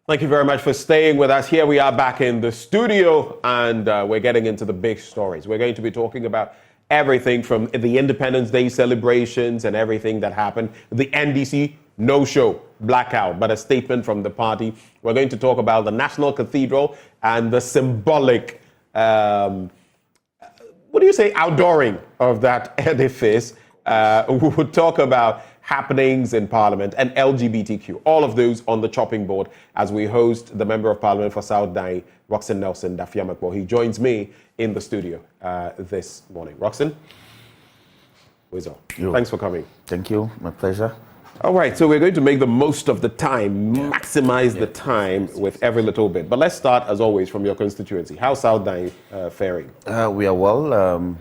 Thank you very much for staying with us. Here we are back in the studio, and we're getting into the big stories. We're going to be talking about everything from the Independence Day celebrations and everything that happened. The NDC, no show, blackout, but a statement from the party. We're going to talk about the National Cathedral and the symbolic, outdooring of that edifice. We will talk about happenings in Parliament and LGBTQ, all of those on the chopping board as we host the Member of Parliament for South Dine, Roxanne Nelson Dafeamakpor. He joins me in the studio this morning. Roxanne, thanks for coming. Thank you, my pleasure. All right, so we're going to make the most of the time, maximize the time with every little bit. But let's start, as always, from your constituency. How's South Dine faring? We are well.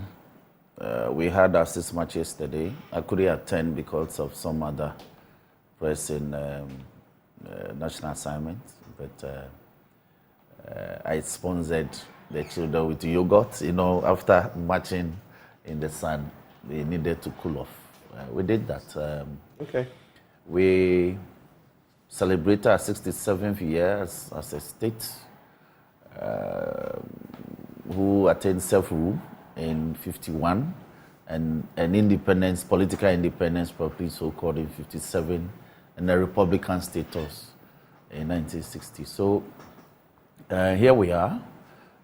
We had our 6 match yesterday. I couldn't attend because of some other pressing national assignments, but I sponsored the children with yogurt. You know, after marching in the sun, they needed to cool off. We did that. Okay. We celebrated our 67th year as a state who attained self-rule in 51 and independence, political independence, properly so-called, in 57, and a republican status in 1960. So here we are.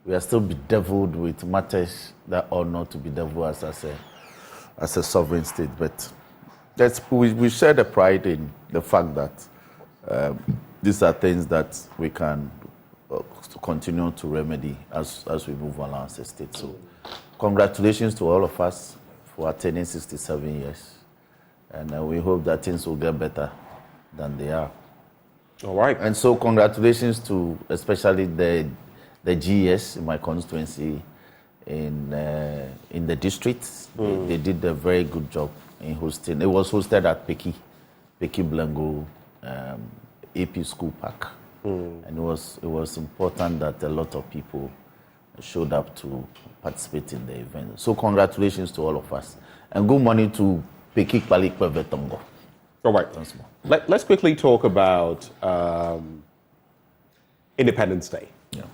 We are still bedeviled with matters that ought not to be bedeviled as a sovereign state, but we share the pride in the fact that these are things that we can continue to remedy as we move along as a state. So congratulations to all of us for attaining 67 years. And we hope that things will get better than they are. All right. And so congratulations to especially the GS in my constituency in the district. They did a very good job in hosting. It was hosted at Peki Blango AP School Park. And it was important that a lot of people showed up to participate in the event. So congratulations to all of us. And good morning to Peki Palikwe Vetongo. All right. Let's quickly talk about Independence Day. Yeah.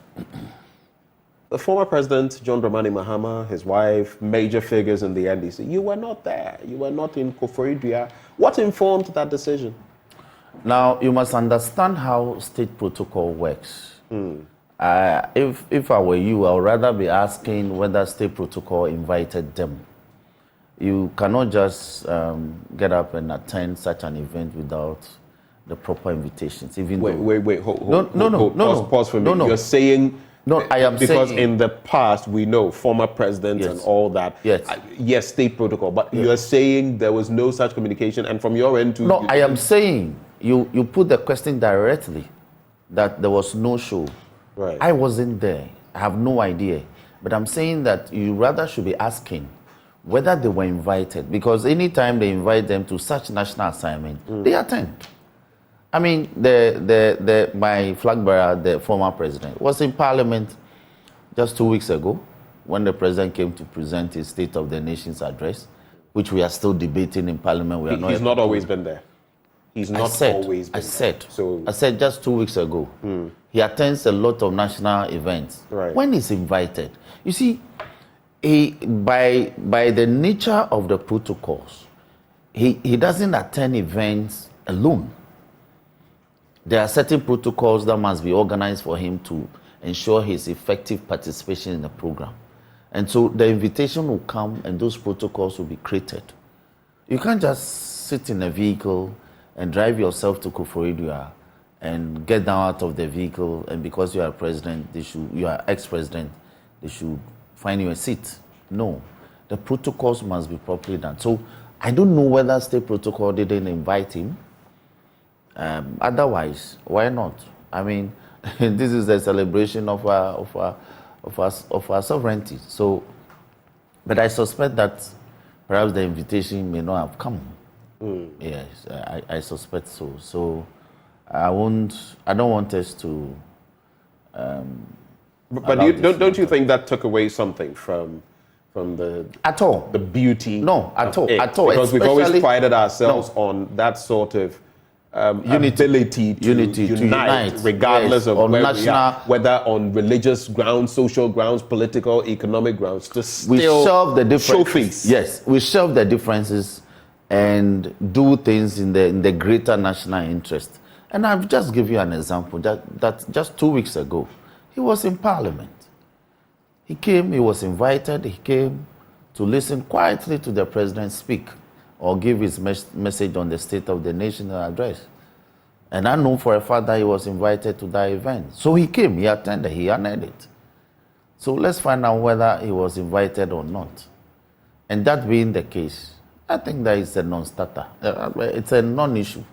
The former president, John Dramani Mahama, his wife, major figures in the NDC, you were not there. You were not in Akufo-Addo. What informed that decision? Now, you must understand how state protocol works. If I were you, I would rather be asking whether state protocol invited them. You cannot just get up and attend such an event without the proper invitations. Wait. Pause for me. You're saying... No, I am because saying... in the past, we know former presidents and all that. Yes. Yes, state protocol. But you're saying there was no such communication, and from your end too... No, I am saying you put the question directly that there was no show. Right. I wasn't there. I have no idea. But I'm saying that you rather should be asking whether they were invited, because anytime they invite them to such national assignment, they attend. I mean, my flag bearer, the former president, was in Parliament just 2 weeks ago when the president came to present his State of the Nation's address, which we are still debating in Parliament. He's not always been there. He's not always been there. I said just 2 weeks ago. He attends a lot of national events. Right. When he's invited, you see, by the nature of the protocols, he doesn't attend events alone. There are certain protocols that must be organized for him to ensure his effective participation in the program. And so the invitation will come and those protocols will be created. You can't just sit in a vehicle and drive yourself to Akufo-Addo and get down out of the vehicle, and because you are president, you are ex-president, they should find you a seat. No. The protocols must be properly done. So I don't know whether state protocol didn't invite him. Otherwise, why not? I mean, this is a celebration of our sovereignty. So, but I suspect that perhaps the invitation may not have come. Yes, I suspect so. So, I don't want us to. But don't you think that took away something from the at all the beauty? No, at all. Because we've always prided ourselves on that sort of ability to unite regardless of where we are, whether on religious grounds, social grounds, political, economic grounds, to still shelve the show face. Yes, we shelve the differences and do things in the greater national interest. And I'll just give you an example. That just 2 weeks ago, he was in Parliament. He came, he was invited, he came to listen quietly to the president speak or give his message on the State of the Nation address. And I know for a fact that he was invited to that event. So he came, he attended, he honored it. So let's find out whether he was invited or not. And that being the case, I think that is a non-starter. It's a non-issue.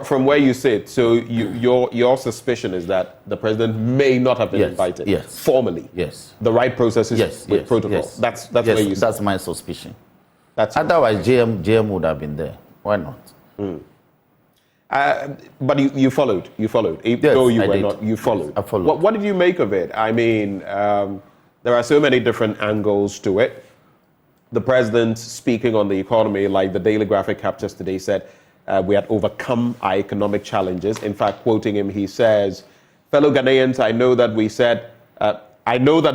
From where you sit, so your suspicion is that the president may not have been invited formally. Yes. The right processes with protocol. Yes. That's where you sit. That's my suspicion. That's otherwise JM would have been there. Why not? But you followed. Even though you were not, you followed. I followed. What did you make of it? I mean, there are so many different angles to it. The president speaking on the economy, like the Daily Graphic captures today, said, we had overcome our economic challenges. In fact, quoting him, he says, fellow Ghanaians, I know that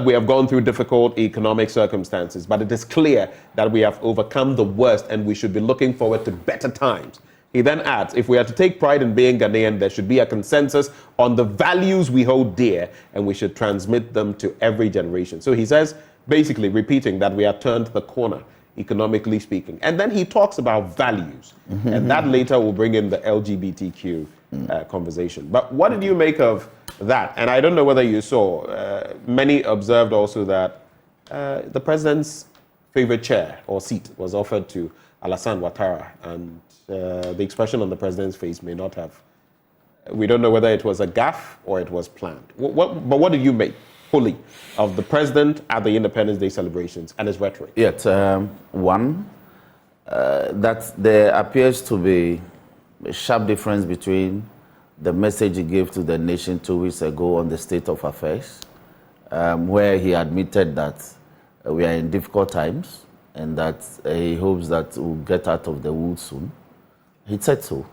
we have gone through difficult economic circumstances, but it is clear that we have overcome the worst and we should be looking forward to better times. He then adds, if we are to take pride in being Ghanaian, there should be a consensus on the values we hold dear and we should transmit them to every generation. So he says, basically repeating that we have turned the corner, economically speaking. And then he talks about values. And that later will bring in the LGBTQ conversation. But what did you make of that? And I don't know whether you saw, many observed also that the president's favorite chair or seat was offered to Alassane Ouattara. And the expression on the president's face may not have, we don't know whether it was a gaffe or it was planned. But what did you make fully of the president at the Independence Day celebrations and his rhetoric? Yes, one, that there appears to be a sharp difference between the message he gave to the nation 2 weeks ago on the state of affairs, where he admitted that we are in difficult times and that he hopes that we'll get out of the woods soon. He said so.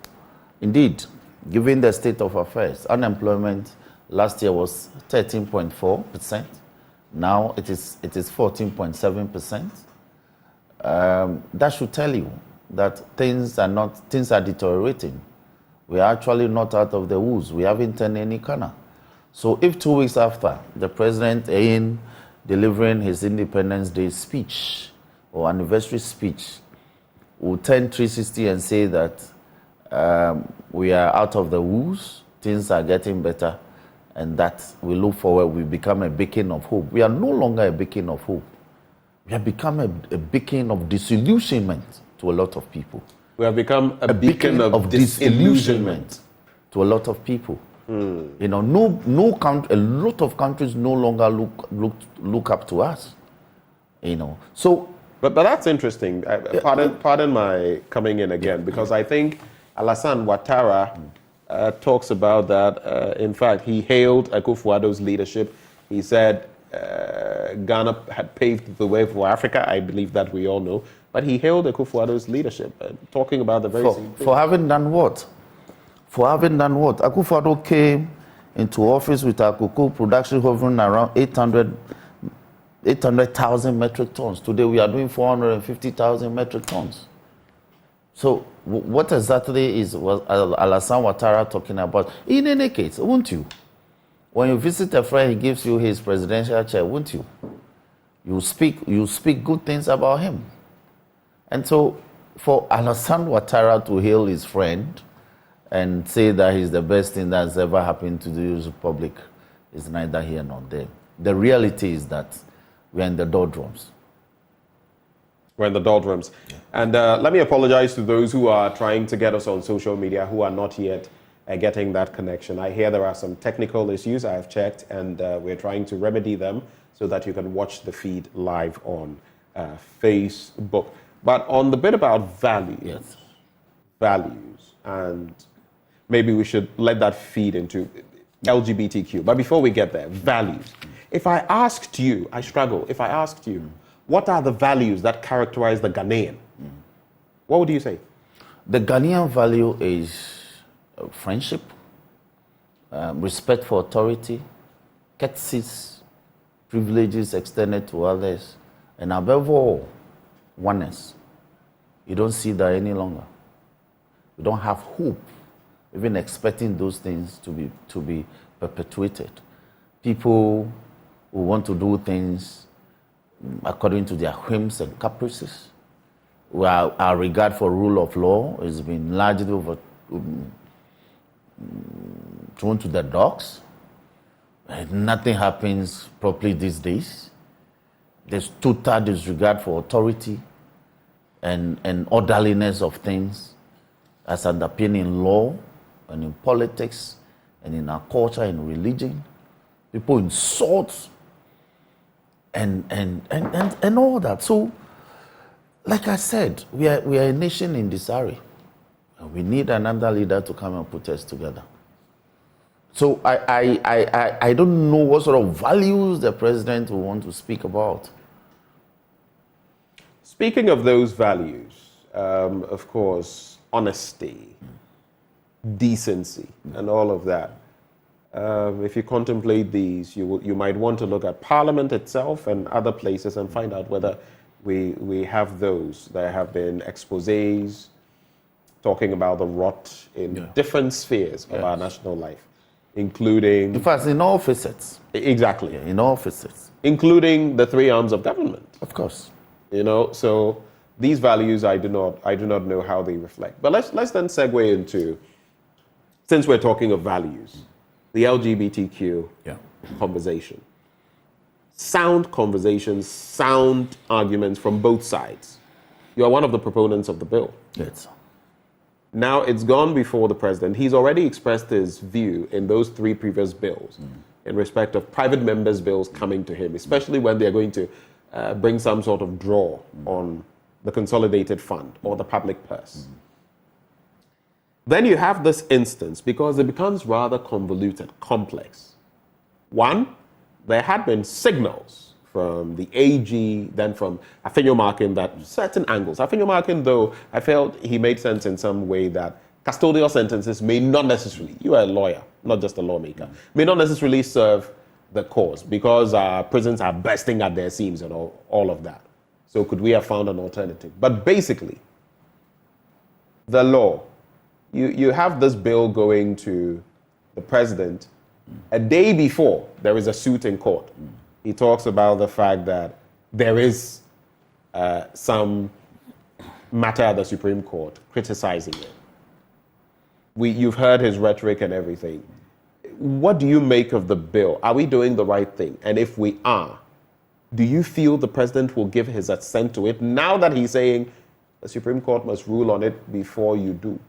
Indeed, given the state of affairs, unemployment last year was 13.4%. Now it is 14.7%. That should tell you that things are deteriorating. We are actually not out of the woods. We haven't turned any corner. So if 2 weeks after the president in delivering his Independence Day speech or anniversary speech will turn 360 and say that we are out of the woods, things are getting better, and that we look forward, we become a beacon of hope. We are no longer a beacon of hope. We have become a beacon of disillusionment to a lot of people. We have become a beacon of disillusionment to a lot of people. You know, a lot of countries no longer look up to us. You know, so. But that's interesting. Pardon my coming in again, because I think Alassane Ouattara talks about that. In fact, he hailed Akufo-Addo's leadership. He said Ghana had paved the way for Africa. I believe that we all know. But he hailed Akufo-Addo's leadership, talking about the very same thing. For having done what? For having done what? Akufo-Addo came into office with our cocoa production hovering around 800,000 metric tons. Today we are doing 450,000 metric tons. So what exactly was Alassane Ouattara talking about? In any case, won't you? When you visit a friend, he gives you his presidential chair, won't you? You speak good things about him. And so for Alassane Ouattara to hail his friend and say that he's the best thing that's ever happened to the Republic is neither here nor there. The reality is that we're in the doldrums. We're in the doldrums. Yeah. And let me apologize to those who are trying to get us on social media who are not yet getting that connection. I hear there are some technical issues. I have checked, and we're trying to remedy them so that you can watch the feed live on Facebook. But on the bit about values, and maybe we should let that feed into LGBTQ. But before we get there, values. If I asked you, I struggle. If I asked you, what are the values that characterize the Ghanaian? What would you say? The Ghanaian value is friendship, respect for authority, courtesies, privileges extended to others, and above all, oneness. You don't see that any longer. You don't have hope, even expecting those things to be perpetuated. People who want to do things according to their whims and caprices, where our regard for rule of law has been largely thrown to the dogs. And nothing happens properly these days. There's total disregard for authority and orderliness of things as underpinning in law and in politics and in our culture and religion. People insult and all that. So, like I said, we are a nation in disarray. And we need another leader to come and put us together. So I don't know what sort of values the president will want to speak about. Speaking of those values, of course, honesty, decency, and all of that. If you contemplate these, you might want to look at Parliament itself and other places and find out whether we have those. There have been exposés talking about the rot in different spheres of our national life, including... In fact, in all facets. Exactly. Yeah, in all facets. Including the three arms of government. Of course. You know, so these values, I do not know how they reflect. But let's then segue into, since we're talking of values, the LGBTQ conversation. Sound conversations, sound arguments from both sides. You are one of the proponents of the bill. Yes. Now it's gone before the president. He's already expressed his view in those three previous bills in respect of private members' bills coming to him, especially when they're going to bring some sort of draw on the consolidated fund or the public purse. Then you have this instance, because it becomes rather convoluted, complex. One, there had been signals from the AG, then from Dafeamakpor, that certain angles. Dafeamakpor, though, I felt he made sense in some way that custodial sentences may not necessarily, you are a lawyer, not just a lawmaker, may not necessarily serve the cause, because our prisons are bursting at their seams and all of that. So could we have found an alternative? But basically, the law, you have this bill going to the president a day before there is a suit in court. He talks about the fact that there is some matter at the Supreme Court criticizing it. You've heard his rhetoric and everything. What do you make of the bill? Are we doing the right thing? And if we are, do you feel the president will give his assent to it now that he's saying the Supreme Court must rule on it before you do?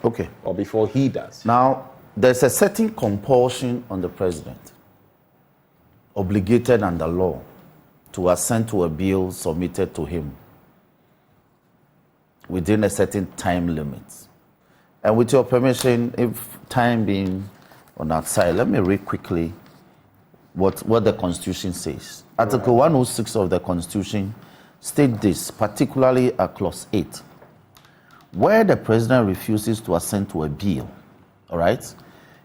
Okay. Or before he does? Now, there's a certain compulsion on the president, obligated under law, to assent to a bill submitted to him within a certain time limit. And with your permission, if time being on that side, let me read quickly what the Constitution says. Article 106 of the Constitution states this, particularly at Clause 8. Where the president refuses to assent to a bill, all right,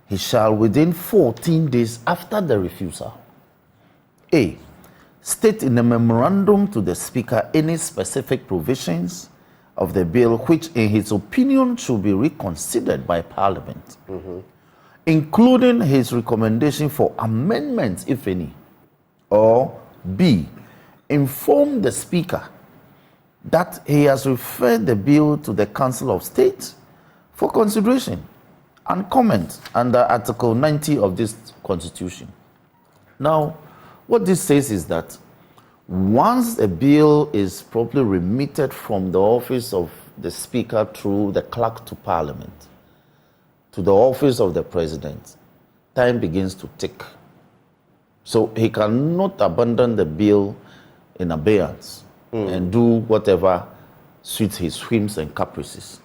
he shall within 14 days after the refusal, A, state in a memorandum to the Speaker any specific provisions of the bill which in his opinion should be reconsidered by Parliament, including his recommendation for amendments, if any, or B, inform the Speaker that he has referred the bill to the Council of State for consideration and comment under Article 90 of this Constitution. Now, what this says is that once a bill is properly remitted from the office of the Speaker through the clerk to Parliament to the office of the President, time begins to tick. So he cannot abandon the bill in abeyance and do whatever suits his whims and caprices.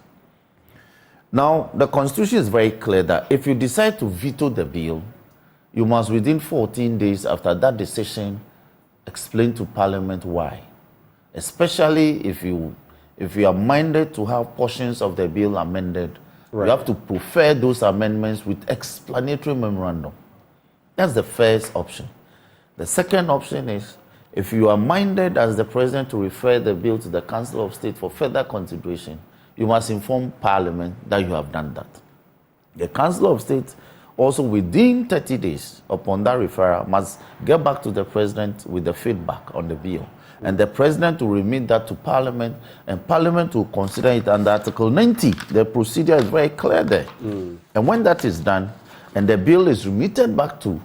Now, the Constitution is very clear that if you decide to veto the bill, you must within 14 days after that decision explain to Parliament why, especially if you are minded to have portions of the bill amended You have to prefer those amendments with explanatory memorandum. That's the first option. The second option is, if you are minded as the president to refer the bill to the Council of State for further consideration, you must inform Parliament that you have done that. The Council of State also within 30 days upon that referral must get back to the president with the feedback on the bill. And the president will remit that to Parliament, and Parliament will consider it under Article 90. The procedure is very clear there. And when that is done, and the bill is remitted back to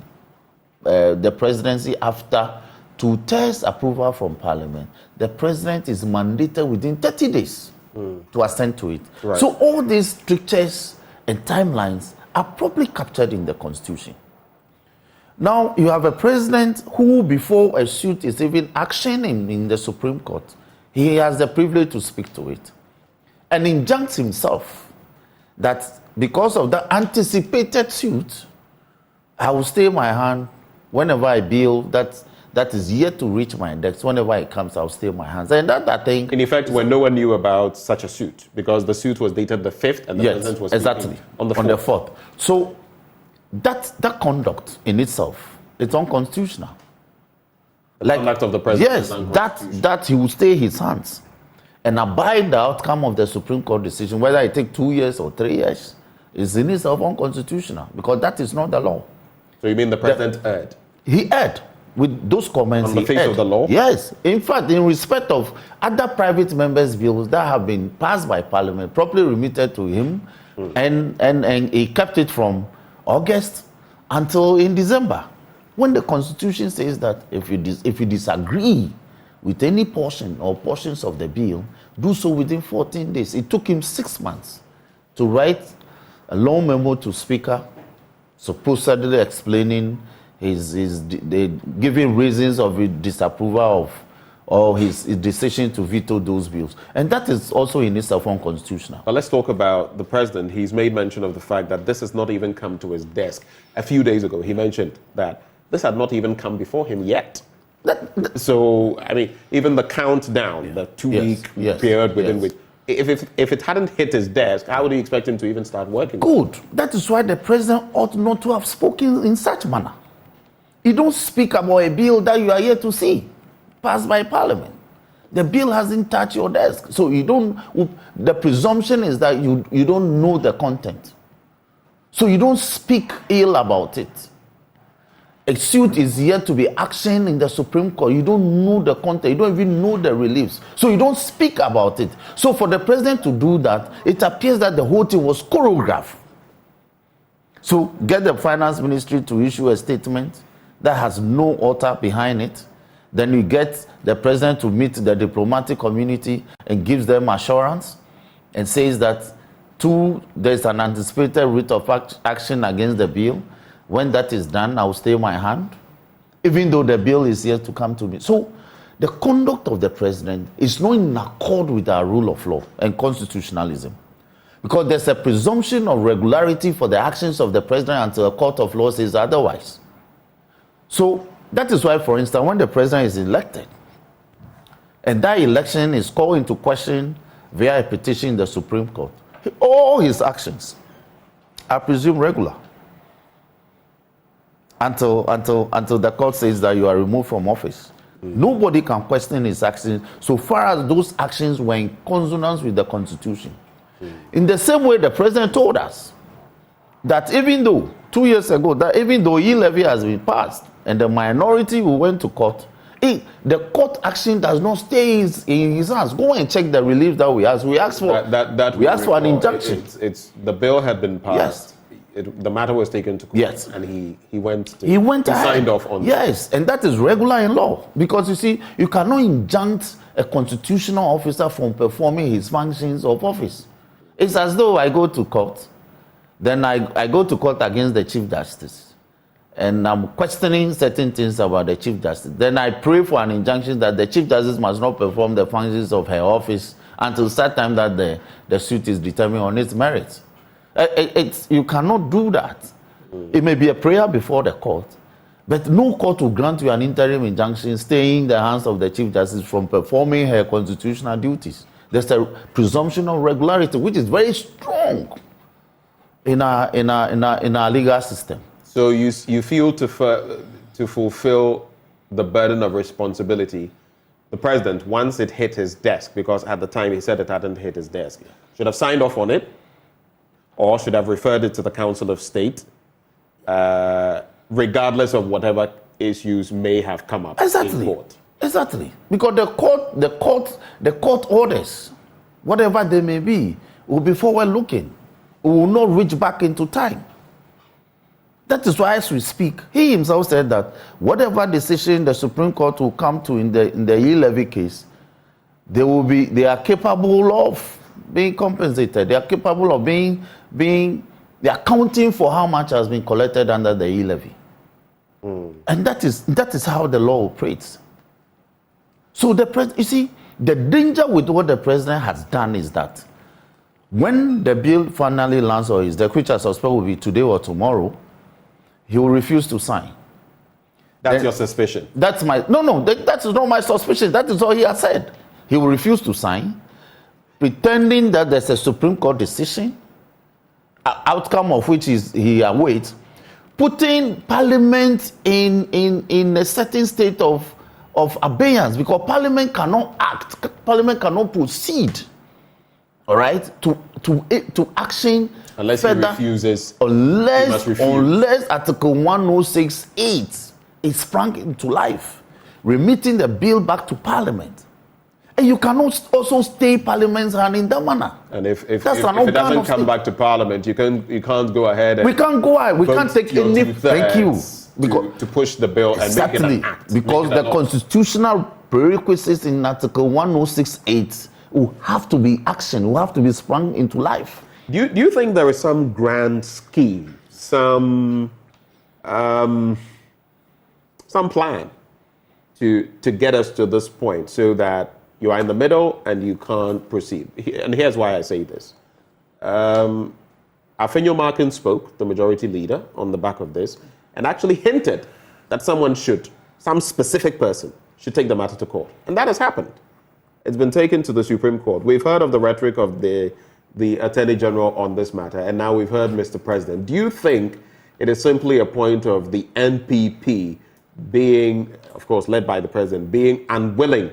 the presidency after 2/3 approval from Parliament, the president is mandated within 30 days to assent to it. Right. So all these strictures and timelines are properly captured in the Constitution. Now, you have a president who, before a suit is even actioning in the Supreme Court, he has the privilege to speak to it and injuncts himself that because of the anticipated suit, I will stay my hand whenever a bill that is yet to reach my desk, whenever it comes, I'll stay my hands. And that, I think... In effect, when no one knew about such a suit, because the suit was dated the 5th and the president was exactly on the 4th. So that conduct in itself, it's unconstitutional. The conduct of the president yes, is unconstitutional. that he will stay his hands and abide the outcome of the Supreme Court decision, whether it takes 2 years or 3 years, is in itself unconstitutional, because that is not the law. So you mean the president erred? He erred. With those comments, on the face of the law? Yes. In fact, in respect of other private members' bills that have been passed by Parliament, properly remitted to him, and he kept it from August until in December. When the Constitution says that if you disagree with any portion or portions of the bill, do so within 14 days. It took him 6 months to write a long memo to Speaker, supposedly explaining giving reasons of his disapproval of or his decision to veto those bills. And that is also in itself unconstitutional. But let's talk about the president. He's made mention of the fact that this has not even come to his desk. A few days ago, he mentioned that this had not even come before him yet. So, I mean, even the countdown, the 2-week period within which, if it hadn't hit his desk, how would he expect him to even start working? Good. That is why the president ought not to have spoken in such manner. You don't speak about a bill that you are yet to see passed by Parliament. The bill hasn't touched your desk. So the presumption is that you don't know the content. So you don't speak ill about it. A suit is yet to be actioned in the Supreme Court. You don't know the content. You don't even know the reliefs. So you don't speak about it. So for the president to do that, it appears that the whole thing was choreographed. So get the finance ministry to issue a statement that has no author behind it. Then you get the president to meet the diplomatic community and gives them assurance and says that there's an anticipated writ of action against the bill. When that is done, I will stay my hand, even though the bill is yet to come to me. So the conduct of the president is not in accord with our rule of law and constitutionalism, because there's a presumption of regularity for the actions of the president until a court of law says otherwise. So that is why, for instance, when the president is elected, and that election is called into question via a petition in the Supreme Court, all his actions are presumed regular until the court says that you are removed from office. Nobody can question his actions so far as those actions were in consonance with the Constitution. In the same way, the president told us that even though 2 years ago, that even though e-levy has been passed and the minority who went to court, the court action does not stay in his hands. Go and check the relief that we asked. We asked for we asked for an injunction. The bill had been passed. Yes. The matter was taken to court. Yes. And he signed off on Yes, and that is regular in law. Because you see, you cannot injunct a constitutional officer from performing his functions of office. It's as though I go to court, then I go to court against the Chief Justice, and I'm questioning certain things about the Chief Justice. Then I pray for an injunction that the Chief Justice must not perform the functions of her office until such time that the suit is determined on its merits. You cannot do that. It may be a prayer before the court, but no court will grant you an interim injunction staying in the hands of the Chief Justice from performing her constitutional duties. There's a presumption of regularity, which is very strong in our legal system. So you feel to fulfill the burden of responsibility, the president, once it hit his desk, because at the time he said it hadn't hit his desk, should have signed off on it, or should have referred it to the Council of State, regardless of whatever issues may have come up in court. Exactly. Because the court orders, whatever they may be, will be forward-looking. It will not reach back into time. That is why, as we speak, he himself said that whatever decision the Supreme Court will come to in the E-levy case, they are capable of being compensated. They are capable of being accounting for how much has been collected under the E-levy. And that is how the law operates. So you see, the danger with what the president has done is that when the bill finally lands, or which I suspect will be today or tomorrow, he will refuse to sign. That's your suspicion? That's not my suspicion. That is all he has said. He will refuse to sign, pretending that there's a Supreme Court decision, outcome of which he awaits, putting Parliament in a certain state of abeyance, because Parliament cannot act, Parliament cannot proceed, all right, to action unless he refuses. Unless Article 106(8) is sprung into life, remitting the bill back to Parliament. And you cannot also stay Parliament's hand in that manner. And if it doesn't come back to Parliament, you can't go ahead and... We can't go ahead. We can't take any... Thank you. To push the bill and make it an act. Because the constitutional prerequisites in Article 106(8) will have to be action, will have to be sprung into life. Do you think there is some grand scheme, some plan to get us to this point so that you are in the middle and you can't proceed? And here's why I say this. Dafeamakpor spoke, the majority leader, on the back of this, and actually hinted that some specific person should take the matter to court. And that has happened. It's been taken to the Supreme Court. We've heard of the rhetoric of the Attorney General on this matter, and now we've heard Mr. President. Do you think it is simply a point of the NPP being, of course, led by the President, being unwilling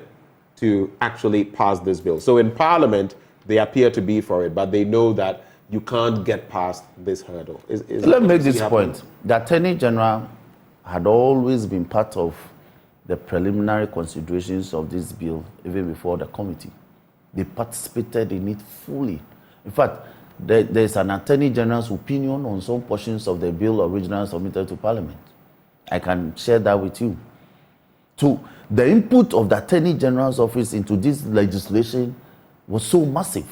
to actually pass this bill? So in Parliament, they appear to be for it, but they know that you can't get past this hurdle. Let me make this point. The Attorney General had always been part of the preliminary considerations of this bill, even before the committee. They participated in it fully. In fact, there's an Attorney General's opinion on some portions of the bill originally submitted to Parliament. I can share that with you. So the input of the Attorney General's office into this legislation was so massive.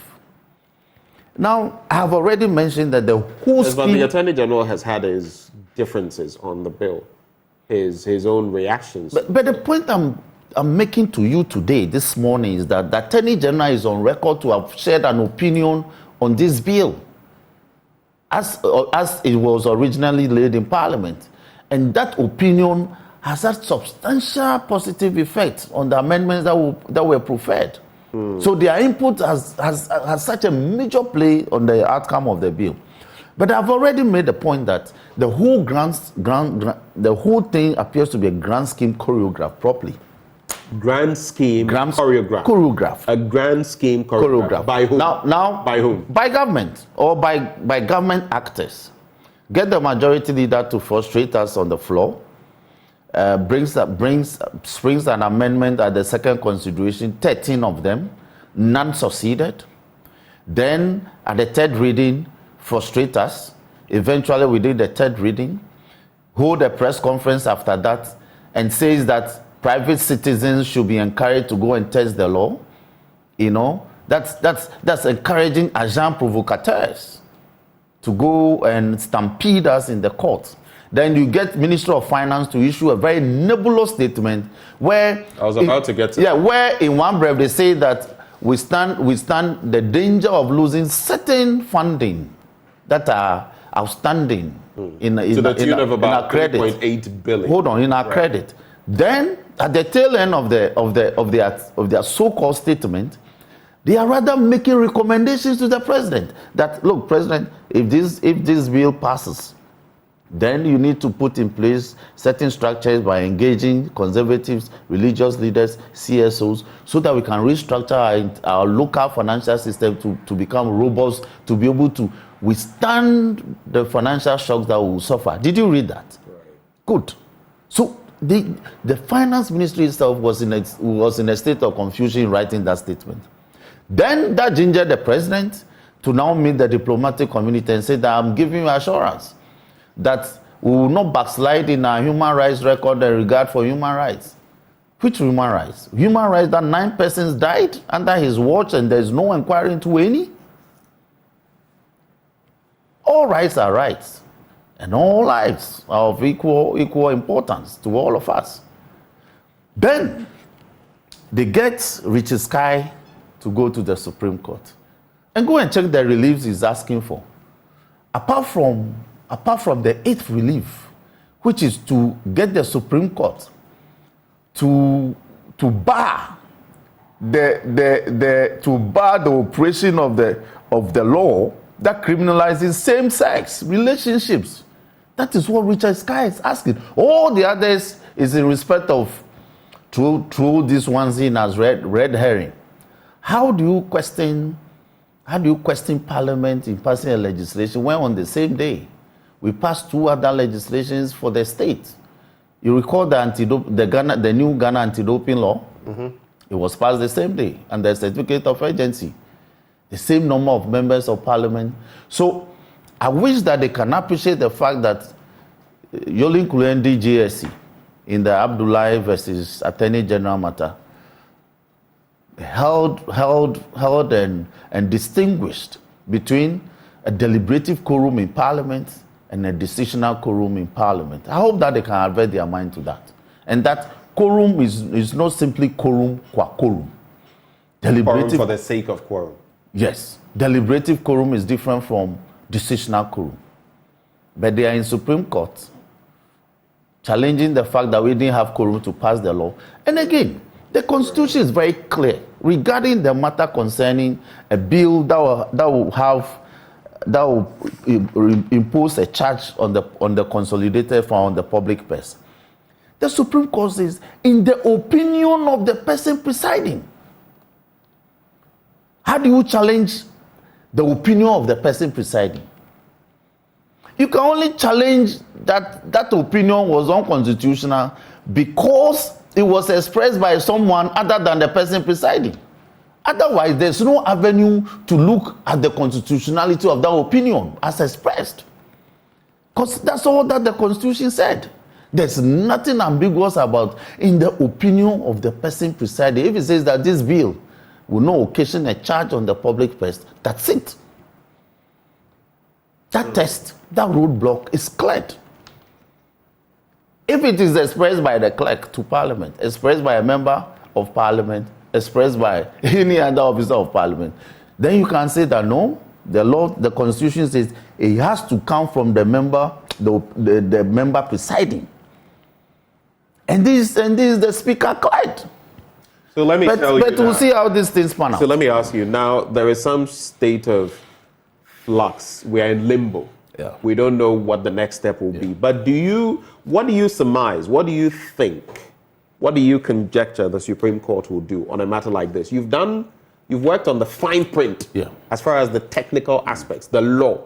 Now, I have already mentioned that the whole scheme... But the Attorney General has had his differences on the bill, his own reactions. But the point I'm making to you today, this morning, is that the Attorney General is on record to have shared an opinion on this bill as it was originally laid in Parliament. And that opinion has had substantial positive effect on the amendments that were preferred. So their input has such a major play on the outcome of the bill. But I've already made the point that the whole the whole thing appears to be a grand scheme choreographed properly. Grand scheme choreographed. A grand scheme choreographed. By whom? Now, by whom? By government or by government actors. Get the majority leader to frustrate us on the floor. Springs an amendment at the second consideration, 13 of them, none succeeded. Then at the third reading, frustrate us. Eventually we did the third reading, hold a press conference after that, and says that private citizens should be encouraged to go and test the law. You know, that's encouraging agents provocateurs to go and stampede us in the court. Then you get Minister of Finance to issue a very nebulous statement where... I was about to get to that. Where in one breath they say that we stand the danger of losing certain funding that are outstanding in the tune of about 3.8 billion. Hold on, in our credit. Then at the tail end of their so-called statement, They are rather making recommendations to the president that, look, president, if this bill passes, then you need to put in place certain structures by engaging conservatives, religious leaders, CSOs, so that we can restructure our local financial system to become robust, to be able to withstand the financial shocks that we will suffer. Did you read that? Right. Good. So the finance ministry itself was in a state of confusion in writing that statement. Then that gingered the president to now meet the diplomatic community and say that I'm giving you assurance that we will not backslide in our human rights record and regard for human rights. Which human rights? Human rights that 9 persons died under his watch and there's no inquiry into any? All rights are rights, and all lives are of equal importance to all of us. Then they get Richard Sky to go to the Supreme Court and go and check the reliefs he's asking for. Apart from the 8th relief, which is to get the Supreme Court to bar the operation of the law that criminalizes same-sex relationships. That is what Richard Sky is asking. All the others is in respect of through this one seen as red herring. How do you question Parliament in passing a legislation when on the same day we passed 2 other legislations for the state? You recall the new Ghana anti-doping law? Mm-hmm. It was passed the same day, and the certificate of urgency. The same number of members of Parliament. So I wish that they can appreciate the fact that Yolin Kulendi GSC in the Abdullahi versus Attorney General matter held and distinguished between a deliberative quorum in Parliament and a decisional quorum in Parliament. I hope that they can avert their mind to that. And that quorum is not simply quorum qua quorum. Quorum for the sake of quorum. Yes. Deliberative quorum is different from decisional quorum. But they are in Supreme Court challenging the fact that we didn't have quorum to pass the law. And again, the Constitution is very clear regarding the matter concerning a bill that will impose a charge on the consolidated fund on the public purse. The Supreme Court says, in the opinion of the person presiding. How do you challenge the opinion of the person presiding? You can only challenge that opinion was unconstitutional because it was expressed by someone other than the person presiding. Otherwise, there's no avenue to look at the constitutionality of that opinion as expressed. Because that's all that the Constitution said. There's nothing ambiguous about in the opinion of the person presiding. If it says that this bill will not occasion a charge on the public purse, that's it. That test, that roadblock is cleared. If it is expressed by the clerk to Parliament, expressed by a member of Parliament, expressed by any other officer of Parliament, then you can say that no, the law, the Constitution says it has to come from the member, the member presiding. And this is the Speaker cleared. So let me tell you. But we'll see how these things pan out. So let me ask you now. There is some state of flux. We are in limbo. Yeah. We don't know what the next step will be. But what do you surmise? What do you think? What do you conjecture the Supreme Court will do on a matter like this? You've worked on the fine print as far as the technical aspects, the law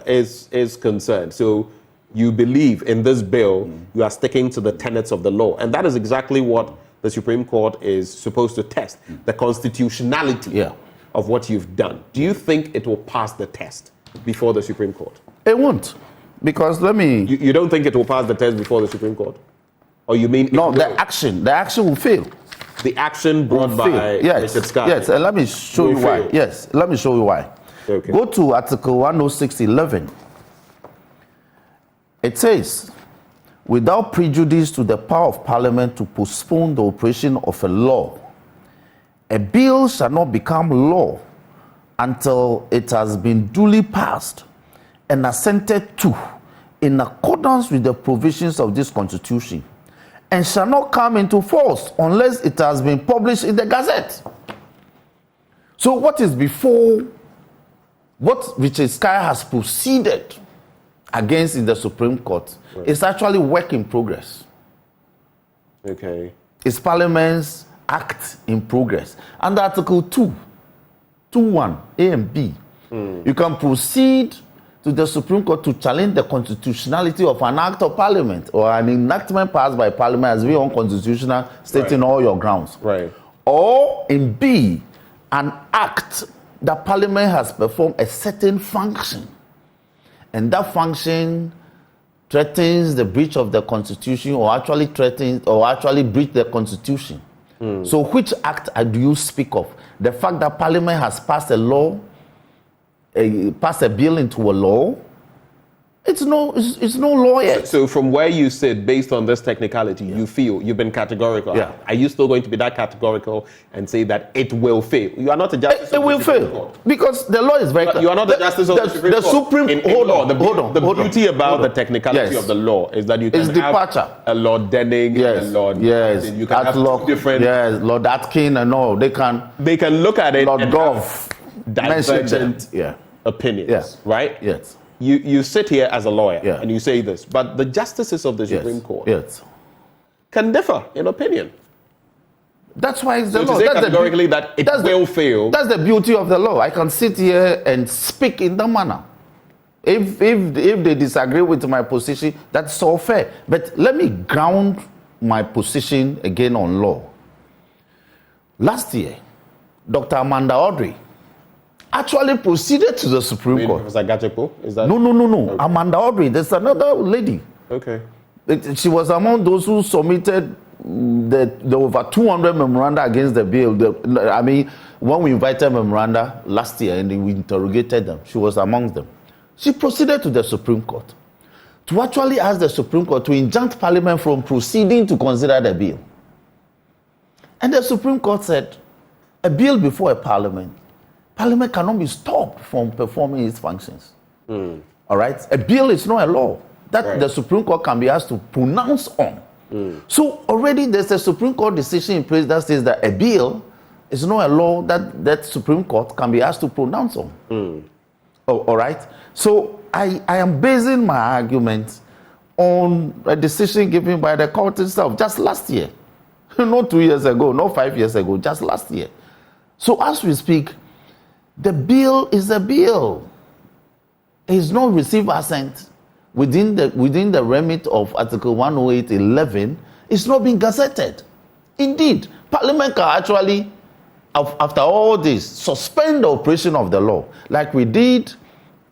is concerned. So you believe in this bill, you are sticking to the tenets of the law. And that is exactly what the Supreme Court is supposed to test, the constitutionality of what you've done. Do you think it will pass the test before the Supreme Court? It won't. Because You don't think it will pass the test before the Supreme Court? Or you mean... No, the action will fail. The action brought by Richard Sky? Yes, and let me show you why. Yes, let me show you why. Okay. Go to Article 106.11. It says, without prejudice to the power of Parliament to postpone the operation of a law, a bill shall not become law until it has been duly passed and assented to in accordance with the provisions of this Constitution, and shall not come into force unless it has been published in the Gazette. So what is before, what Richard Sky has proceeded against in the Supreme Court is actually work in progress. Okay. It's Parliament's act in progress. Under Article 2.1 A and B, you can proceed to the Supreme Court to challenge the constitutionality of an act of Parliament or an enactment passed by Parliament as being unconstitutional, stating all your grounds. Right. Or in B, an act that Parliament has performed a certain function, and that function threatens the breach of the Constitution or actually threatens or actually breach the Constitution. So which act do you speak of? The fact that Parliament has passed a law, passed a bill into a law, it's no law yet. So from where you sit, based on this technicality, you feel you've been categorical. Yeah. Are you still going to be that categorical and say that it will fail? You are not a justice. It will fail because the law is very clear. You are not the justice of the Supreme Court. Hold on. The beauty about the technicality of the law is that you can have departure. a Lord Denning and a Lord. Yes. You can have two different. Yes. Lord Atkin and all. They can look at it. Lord and Gov. Divergent opinions. Right. Yes. You sit here as a lawyer and you say this, but the justices of the Supreme Court can differ in opinion. That's why it's the law. To say categorically that it will fail. That's the beauty of the law. I can sit here and speak in that manner. If they disagree with my position, that's all fair. But let me ground my position again on law. Last year, Dr. Amanda Audrey actually proceeded to the Supreme Court. Professor Gachepo? Is that? No. Okay. Amanda Audrey, there's another lady. Okay. She was among those who submitted the over 200 memoranda against the bill. When we invited memoranda last year and we interrogated them, she was among them. She proceeded to the Supreme Court to actually ask the Supreme Court to injunct Parliament from proceeding to consider the bill. And the Supreme Court said, a bill before a Parliament cannot be stopped from performing its functions. All right? A bill is not a law that the Supreme Court can be asked to pronounce on. So already there's a Supreme Court decision in place that says that a bill is not a law that Supreme Court can be asked to pronounce on. All right? So I am basing my argument on a decision given by the court itself just last year. Not 2 years ago, not 5 years ago, just last year. So as we speak, the bill is a bill. It's not received assent within the remit of Article 108.11. It's not being gazetted. Indeed, Parliament can actually, after all this, suspend the operation of the law, like we did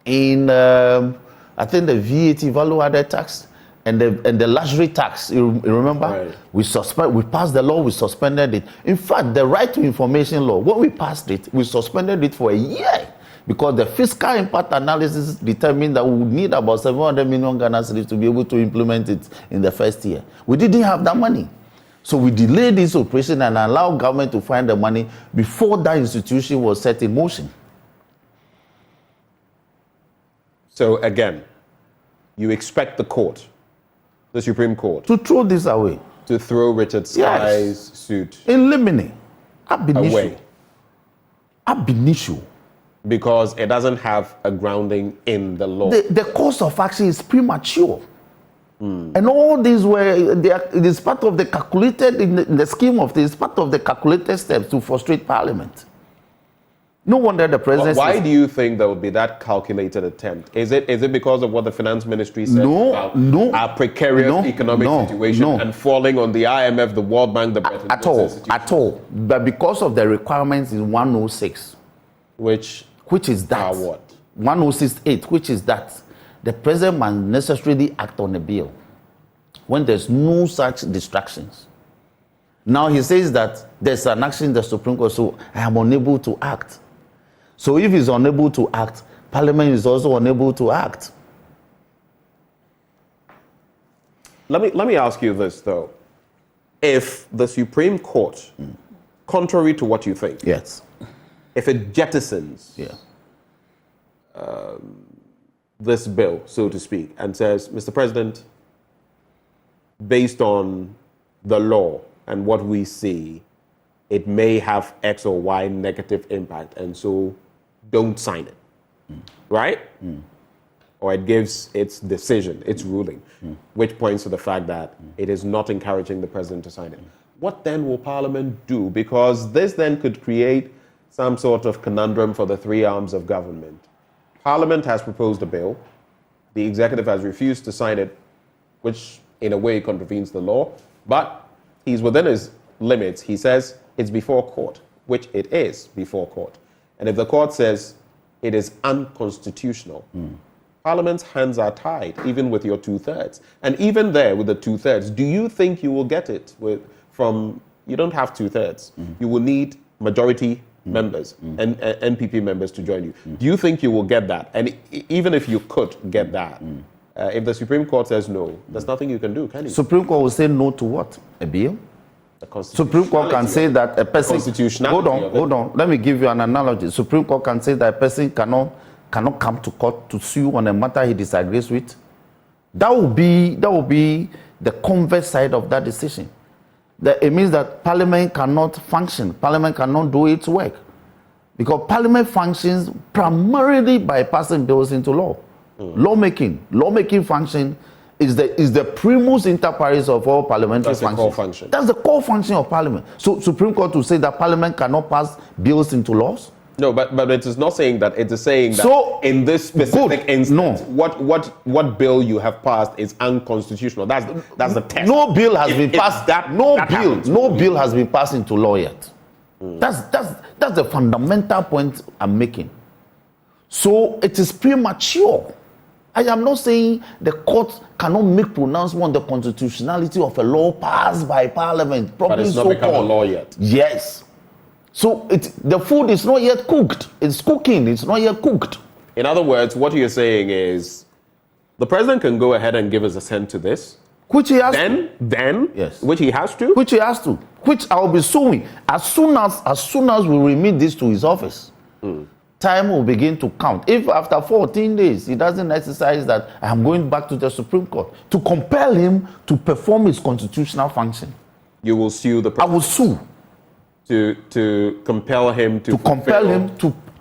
in, I think, the VAT value-added tax and the luxury tax. You remember? Right. We passed the law, we suspended it. In fact, the right to information law, when we passed it, we suspended it for a year because the fiscal impact analysis determined that we would need about 700 million Ghana cedis to be able to implement it in the first year. We didn't have that money. So we delayed this operation and allowed government to find the money before that institution was set in motion. So again, you expect the Supreme Court, to throw this away. To throw Richard Sky's suit in limine, away. Ab initio. Because it doesn't have a grounding in the law. The course of action is premature. And all these it is part of the calculated, in the scheme of this, part of the calculated steps to frustrate Parliament. No wonder the president. Why do you think there would be that calculated attempt? Is it because of what the finance ministry said about our precarious economic situation and falling on the IMF, the World Bank, the Bretton Woods at all? But because of the requirements in 106, which is that what 106.8, which is that the president must necessarily act on a bill when there's no such distractions. Now he says that there's an action in the Supreme Court, so I am unable to act. So if he's unable to act, Parliament is also unable to act. Let me ask you this, though. If the Supreme Court, contrary to what you think, if it jettisons this bill, so to speak, and says, Mr. President, based on the law and what we see, it may have X or Y negative impact, and so don't sign it, right? Or it gives its decision, its ruling, which points to the fact that it is not encouraging the president to sign it. What then will Parliament do? Because this then could create some sort of conundrum for the three arms of government. Parliament has proposed a bill. The executive has refused to sign it, which in a way contravenes the law, but he's within his limits. He says it's before court, which it is before court. And if the court says it is unconstitutional, Parliament's hands are tied, even with your 2/3. And even there, with the 2/3, do you think you will get it you don't have 2/3. You will need majority members and NPP members to join you. Do you think you will get that? And even if you could get that, if the Supreme Court says no, there's nothing you can do, can you? Supreme Court will say no to what? A bill? Supreme Court can say that a person... Hold on. Let me give you an analogy. Supreme Court can say that a person cannot come to court to sue on a matter he disagrees with. That will be the converse side of that decision. It means that Parliament cannot function. Parliament cannot do its work. Because Parliament functions primarily by passing bills into law. Lawmaking function is the primus inter pares of all parliamentary functions. Core function. That's the core function of Parliament. So Supreme Court will say that Parliament cannot pass bills into laws? No, but it is not saying that. It is saying that in this specific instance, what bill you have passed is unconstitutional. That's the test. No bill has been passed. No bill has been passed into law yet. That's the fundamental point I'm making. So it is premature. I am not saying the court cannot make pronouncement on the constitutionality of a law passed by Parliament. But it's not become a law yet. Yes. So the food is not yet cooked. It's cooking. It's not yet cooked. In other words, what you're saying is the president can go ahead and give his assent to this. Which he has yes. Which he has to? Which he has to. Which I will be suing. As soon as we remit this to his office, time will begin to count. If after 14 days he doesn't exercise that, I am going back to the Supreme Court to compel him to perform his constitutional function. You will sue the president? I will sue. To compel him to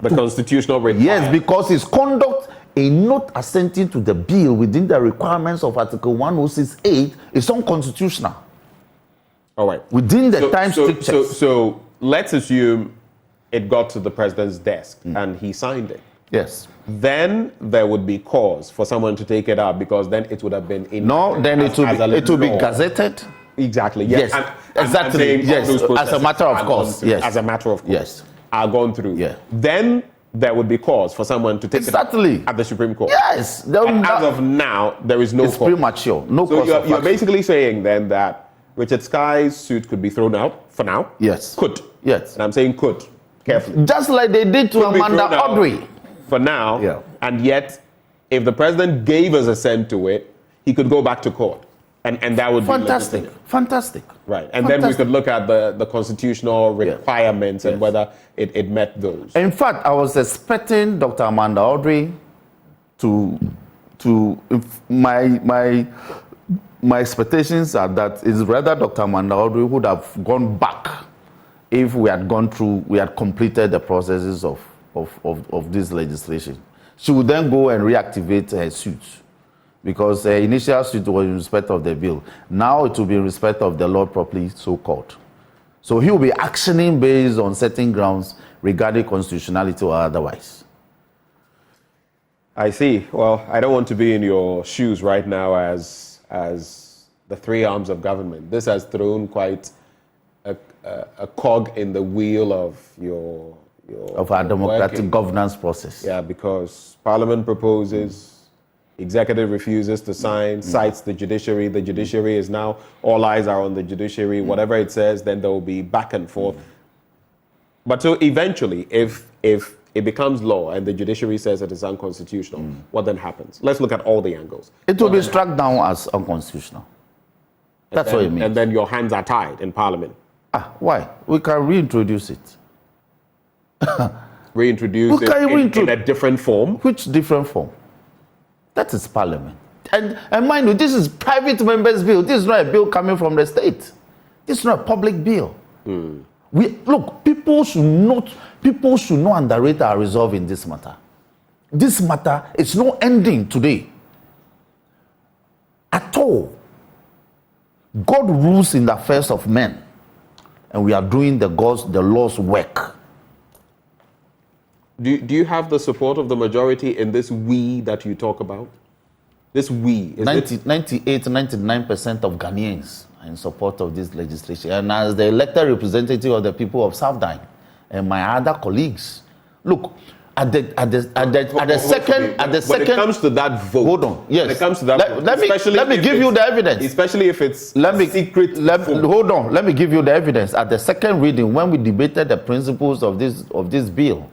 the constitutional requirement. Yes, because his conduct in not assenting to the bill within the requirements of Article 1068 is unconstitutional. All right. Within the time strictures. So let's assume it got to the president's desk and he signed it. Yes. Then there would be cause for someone to take it out because then it would have been it will be gazetted. Exactly. Yes. Exactly. Yes. As a matter of course. Yes. As a matter of course. Yes. Are gone through. Yeah. Then there would be cause for someone to take it out at the Supreme Court. Yes. As of now, there is no cause. It's premature. No cause. So you're basically saying then that Richard Sky's suit could be thrown out for now? Yes. Could. Yes. And I'm saying could. Carefully. Just like they did to Amanda-Audrey. For now. Yeah. And yet, if the president gave us assent to it, he could go back to court. And that would be fantastic. Right. And then we could look at the constitutional requirements and whether it met those. In fact, I was expecting Dr. Amanda-Audrey my expectations are that it's rather Dr. Amanda-Audrey would have gone back if we had completed the processes of this legislation. She would then go and reactivate her suit. Because the initial suit was in respect of the bill. Now it will be in respect of the law properly so called. So he will be actioning based on certain grounds regarding constitutionality or otherwise. I see. Well, I don't want to be in your shoes right now as the three arms of government. This has thrown quite a cog in the wheel of our democratic governance process. Yeah, because Parliament proposes. Executive refuses to sign, cites the judiciary. The judiciary is now, all eyes are on the judiciary. Whatever it says, then there will be back and forth. But so eventually, if it becomes law and the judiciary says it is unconstitutional, what then happens? Let's look at all the angles. It will be struck down as unconstitutional. That's what it means. And then your hands are tied in Parliament. Why? We can reintroduce it. Reintroduce it in a different form? Which different form? That is Parliament. And mind you, this is private members' bill. This is not a bill coming from the state. This is not a public bill. Look, people should not underrate our resolve in this matter. This matter is not ending today at all. God rules in the affairs of men, and we are doing the Lord's work. Do you have the support of the majority in this we that you talk about? This we. 99% of Ghanaians are in support of this legislation. And as the elected representative of the people of South Dine and my other colleagues, look, at the second, when it comes to that vote, hold on. Yes, when it comes to that, let me give you the evidence. Especially if it's secret. Hold on. Let me give you the evidence. At the second reading, when we debated the principles of this bill,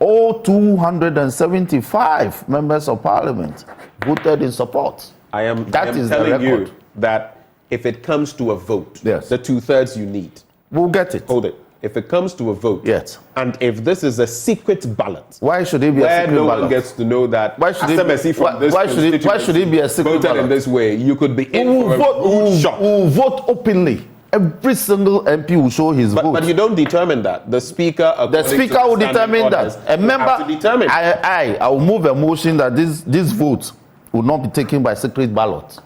all 275 members of parliament voted in support. I am telling you that if it comes to a vote, yes, the 2/3 you need, we'll get it. Hold it. If it comes to a vote, yes, and if this is a secret ballot, why should it be a secret ballot? Where no one gets to know that. Why should it be a secret voted ballot? in this way? You could be we'll vote openly. Every single MP will show his vote. But you don't determine that. The speaker will determine that. A member, I will move a motion that this vote will not be taken by secret ballot.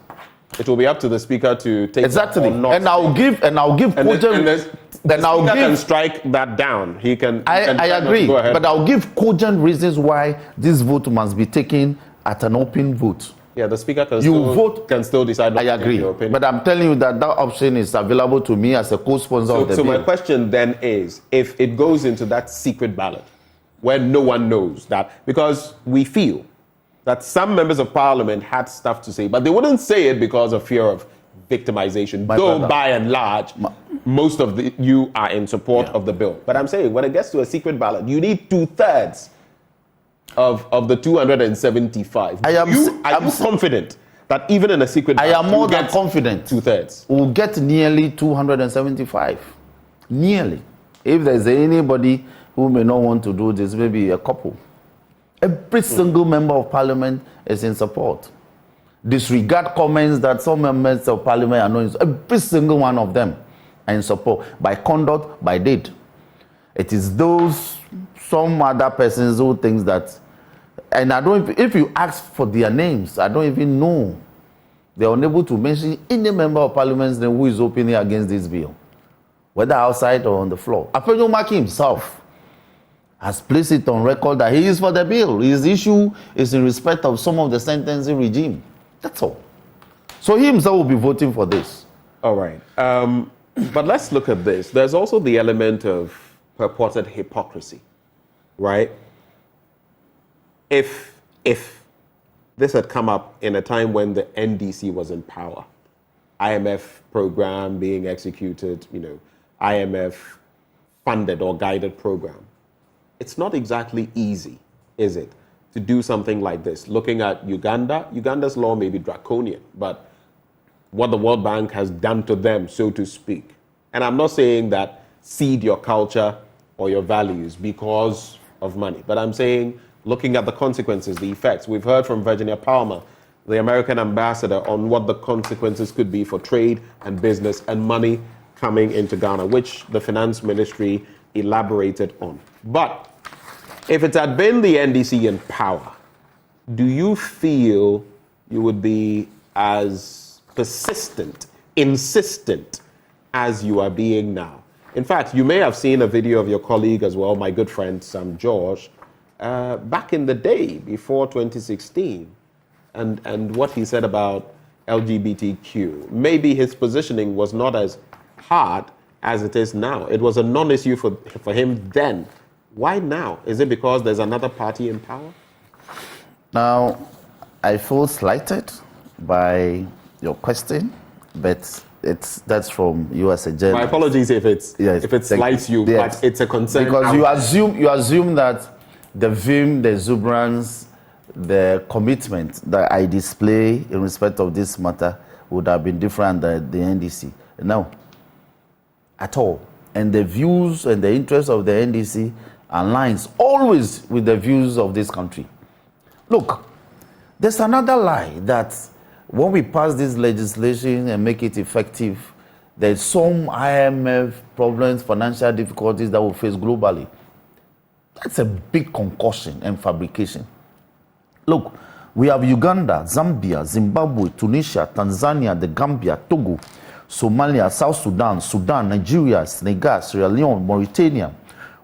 It will be up to the speaker to take exactly. Or not. And I'll give cogent. Then I'll can strike that down. He can. I agree, but I'll give cogent reasons why this vote must be taken at an open vote. Yeah, the speaker can still decide. I agree, but I'm telling you that option is available to me as a co-sponsor of the bill. So my question then is, if it goes into that secret ballot, where no one knows that, because we feel that some members of parliament had stuff to say, but they wouldn't say it because of fear of victimization. By and large, most of you are in support of the bill. But I'm saying when it gets to a secret ballot, you need 2/3 of the 275. Are you confident that even in a secret ballot, I am more than confident 2/3 we'll get nearly 275? Nearly. If there's anybody who may not want to do this, maybe a couple. Every single member of parliament is in support. Disregard comments that some members of parliament are not in support. Every single one of them are in support by conduct, by deed. It is some other persons who think that, and if you ask for their names, I don't even know. They are unable to mention any member of parliament who is openly against this bill, whether outside or on the floor. Dafeamakpor himself has placed it on record that he is for the bill. His issue is in respect of some of the sentencing regime. That's all. So he himself will be voting for this. All right. But let's look at this. There's also the element of purported hypocrisy, right? If this had come up in a time when the NDC was in power, IMF program being executed, IMF funded or guided program, it's not exactly easy, is it, to do something like this? Looking at Uganda's law may be draconian, but what the World Bank has done to them, so to speak. And I'm not saying that cede your culture or your values because of money, but I'm saying looking at the consequences, the effects. We've heard from Virginia Palmer, the American ambassador, on what the consequences could be for trade and business and money coming into Ghana, which the finance ministry elaborated on. But if it had been the NDC in power, do you feel you would be as persistent, insistent as you are being now? In fact, you may have seen a video of your colleague as well, my good friend Sam George, back in the day before 2016, and what he said about LGBTQ. Maybe his positioning was not as hard as it is now. It was a non-issue for him then. Why now? Is it because there's another party in power? Now, I feel slighted by your question, but that's from you as a journalist. My apologies if it slights you, yes, but it's a concern. Because you assume that the vim, the exuberance, the commitment that I display in respect of this matter would have been different than the NDC. No, at all. And the views and the interests of the NDC aligns always with the views of this country. Look, there's another lie that when we pass this legislation and make it effective, there's some IMF problems, financial difficulties that we face globally. That's a big concoction and fabrication. Look, we have Uganda, Zambia, Zimbabwe, Tunisia, Tanzania, the Gambia, Togo, Somalia, South Sudan, Sudan, Nigeria, Senegal, Sierra Leone, Mauritania,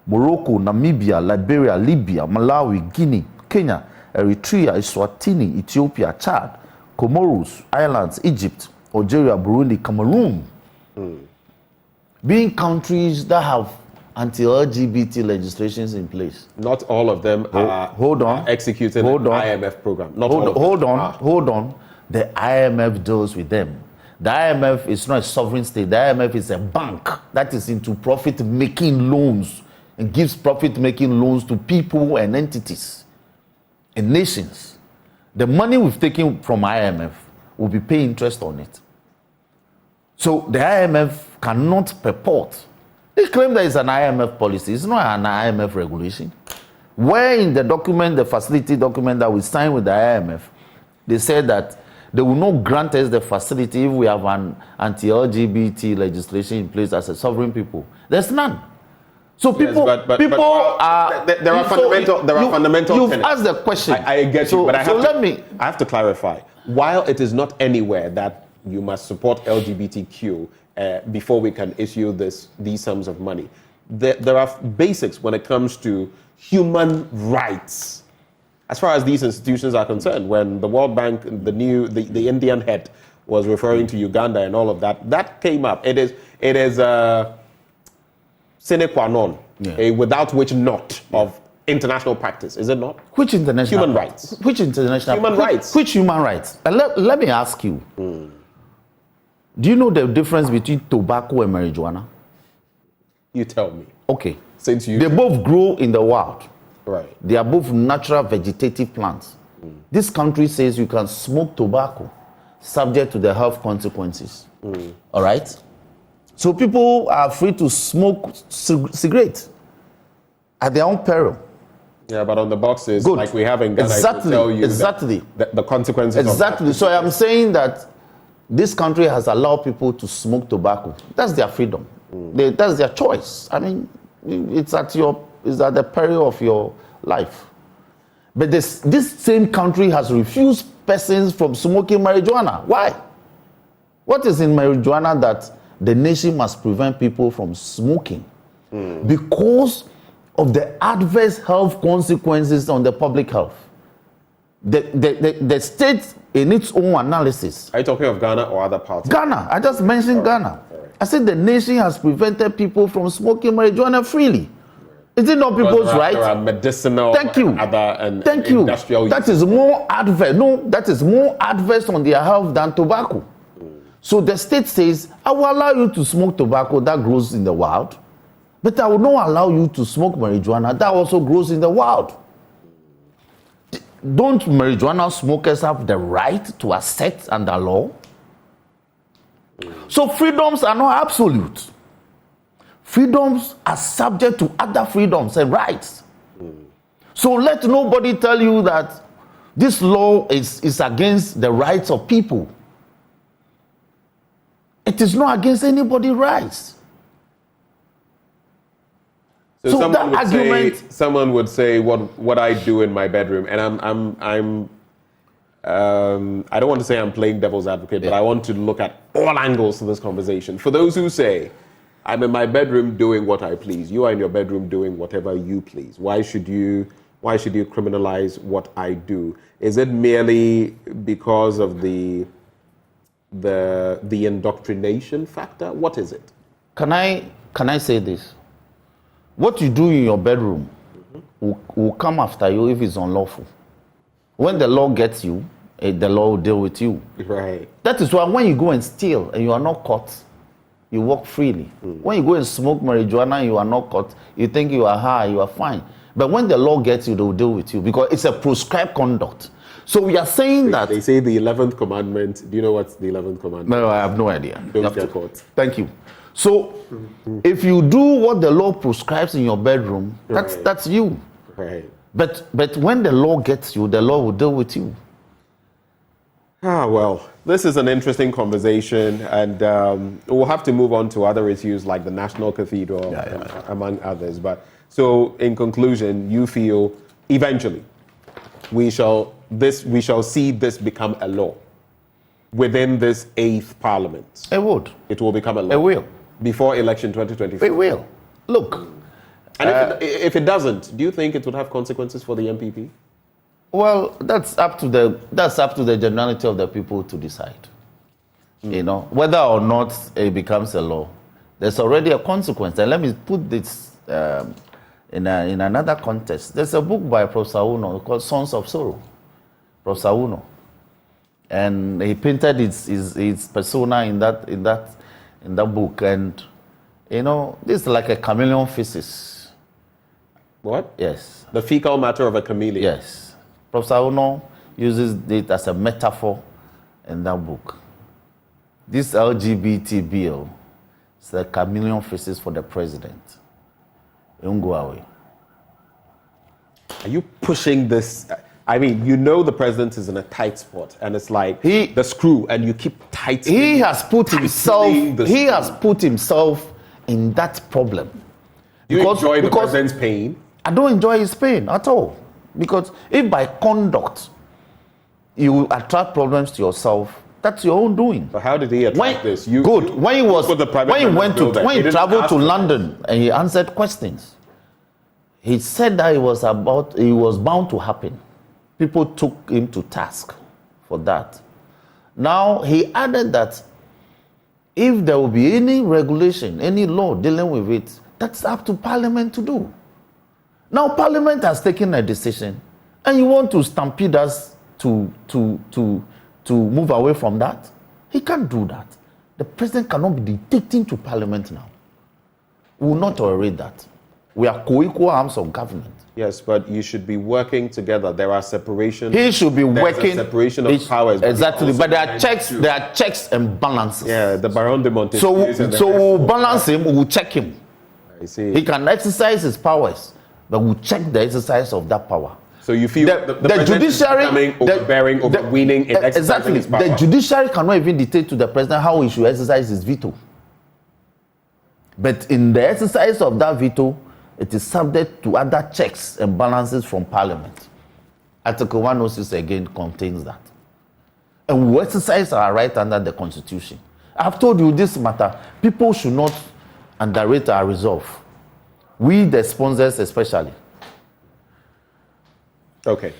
Morocco, Namibia, Liberia, Libya, Malawi, Guinea, Kenya, Eritrea, Eswatini, Ethiopia, Chad, Comoros, Islands, Egypt, Algeria, Burundi, Cameroon. Being countries that have anti-LGBT legislations in place. Not all of them are executing the IMF program. Hold on. The IMF deals with them. The IMF is not a sovereign state. The IMF is a bank that is into profit-making loans and gives profit-making loans to people and entities and nations. The money we've taken from IMF will be paying interest on it. So the IMF cannot purport. They claim there is an IMF policy. It's not an IMF regulation. Where in the document, the facility document that we signed with the IMF, they said that they will not grant us the facility if we have an anti-LGBT legislation in place as a sovereign people. There's none. So people, there are fundamental. You've tenets. asked the question. I get you, but I have to clarify. While it is not anywhere that you must support LGBTQ before we can issue these sums of money, there are basics when it comes to human rights. As far as these institutions are concerned, when the World Bank, the Indian head was referring to Uganda and all of that, that came up. It is sine qua non, without which not of international practice, is it not? Which international human rights? Which international human rights? Which human rights? Let me ask you. Do you know the difference between tobacco and marijuana? You tell me. Okay. They both grow in the wild. Right. They are both natural vegetative plants. This country says you can smoke tobacco subject to the health consequences. All right? So people are free to smoke cigarettes at their own peril. Yeah, but on the boxes, like we have in Ghana, it will tell you the consequences. Exactly. So I'm saying that this country has allowed people to smoke tobacco. That's their freedom. That's their choice. I mean, it's at the peril of your life. But this same country has refused persons from smoking marijuana. Why? What is in marijuana that the nation must prevent people from smoking? Because of the adverse health consequences on the public health. The state, in its own analysis. Are you talking of Ghana or other parts? Ghana. I just mentioned Ghana. I said the nation has prevented people from smoking marijuana freely. Is it not people's right? There are medicinal, Thank you. Industrial that is more adverse. No, that is more adverse on their health than tobacco. So the state says, I will allow you to smoke tobacco that grows in the wild, but I will not allow you to smoke marijuana that also grows in the wild. Don't marijuana smokers have the right to assert under law? So freedoms are not absolute. Freedoms are subject to other freedoms and rights. So let nobody tell you that this law is against the rights of people. It is not against anybody's rights. So someone would say what I do in my bedroom, and I don't want to say I'm playing devil's advocate, but I want to look at all angles to this conversation. For those who say, I'm in my bedroom doing what I please, you are in your bedroom doing whatever you please. Why should you criminalize what I do? Is it merely because of the indoctrination factor? What is it? Can I say this? What you do in your bedroom will come after you if it's unlawful. When the law gets you, the law will deal with you. Right. That is why when you go and steal and you are not caught, you walk freely. When you go and smoke marijuana and you are not caught, you think you are high, you are fine. But when the law gets you, they will deal with you because it's a prescribed conduct. So we are saying that... They say the 11th commandment. Do you know what's the 11th commandment? No, I have no idea. Don't get caught. Thank you. So if you do what the law prescribes in your bedroom, that's you. Right. But when the law gets you, the law will deal with you. Well, this is an interesting conversation, and we'll have to move on to other issues like the National Cathedral, among others. But so, in conclusion, you feel eventually we shall see this become a law within this 8th Parliament. It would. It will become a law. It will. Before election 2024. It will. Look. And if it doesn't, do you think it would have consequences for the MPP? Well, that's up to the generality of the people to decide. You know, whether or not it becomes a law, there's already a consequence. And let me put this in another context. There's a book by Professor Uno called Sons of Sorrow. Professor Uno, and he painted his persona in that book. And you know, this is like a chameleon feces. What? Yes. The fecal matter of a chameleon. Yes. Professor Uno uses it as a metaphor in that book. This LGBT bill is a chameleon faces for the president. It won't go away. Are you pushing this? I mean, you know the president is in a tight spot, and it's like the screw, and you keep tightening. He has put himself in that problem. Do you enjoy the president's pain? I don't enjoy his pain at all. Because if by conduct you attract problems to yourself, that's your own doing. But how did he attract this? When he traveled to London and he answered questions, he said that it was bound to happen. People took him to task for that. Now he added that if there will be any regulation, any law dealing with it, that's up to Parliament to do. Now Parliament has taken a decision, and you want to stampede us to move away from that? He can't do that. The president cannot be dictating to Parliament now. We will not tolerate that. We are co-equal arms of government. Yes, but you should be working together. There are separation. He should be working. Separation of powers. Exactly, but there are checks and balances. Yeah, the Baron de Montesquieu. So we'll balance him. We'll check him. I see. He can exercise his powers, but we'll check the exercise of that power. So you feel the judiciary is becoming overbearing, overweening in exercising his power. The judiciary cannot even dictate to the president how he should exercise his veto. But in the exercise of that veto, it is subject to other checks and balances from Parliament. Article 106 again contains that. And we exercise our right under the Constitution. I've told you this matter. People should not underrate our resolve. We, the sponsors especially. Okay.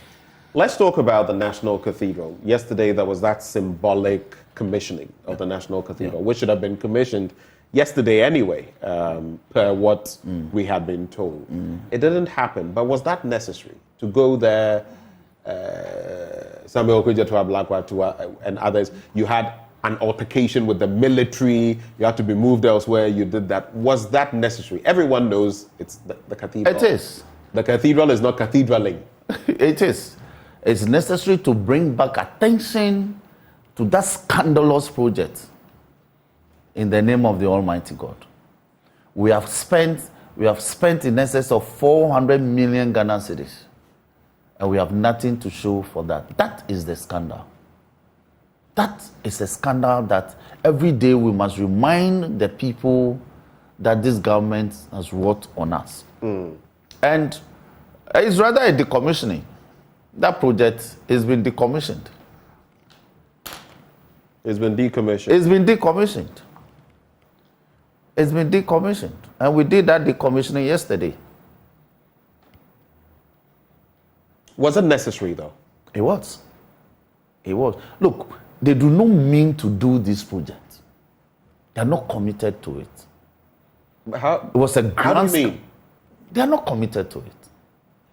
Let's talk about the National Cathedral. Yesterday, there was that symbolic commissioning of the National Cathedral, which should have been commissioned yesterday anyway, per what we had been told. It didn't happen, but was that necessary to go there? Samuel Okudzeto and others, you had an altercation with the military, you had to be moved elsewhere, you did that. Was that necessary? Everyone knows it's the cathedral. It is. The cathedral is not cathedraling. It is. It's necessary to bring back attention to that scandalous project in the name of the Almighty God. We have spent in excess of 400 million Ghana cedis, and we have nothing to show for that. That is the scandal. That is a scandal that every day we must remind the people that this government has wrought on us. And it's rather a decommissioning. That project has been decommissioned. It's been decommissioned. It's been decommissioned. It's been decommissioned. And we did that decommissioning yesterday. Was it necessary, though? It was. It was. Look, they do not mean to do this project. They are not committed to it. How? It was a grand. How do you mean? They are not committed to it.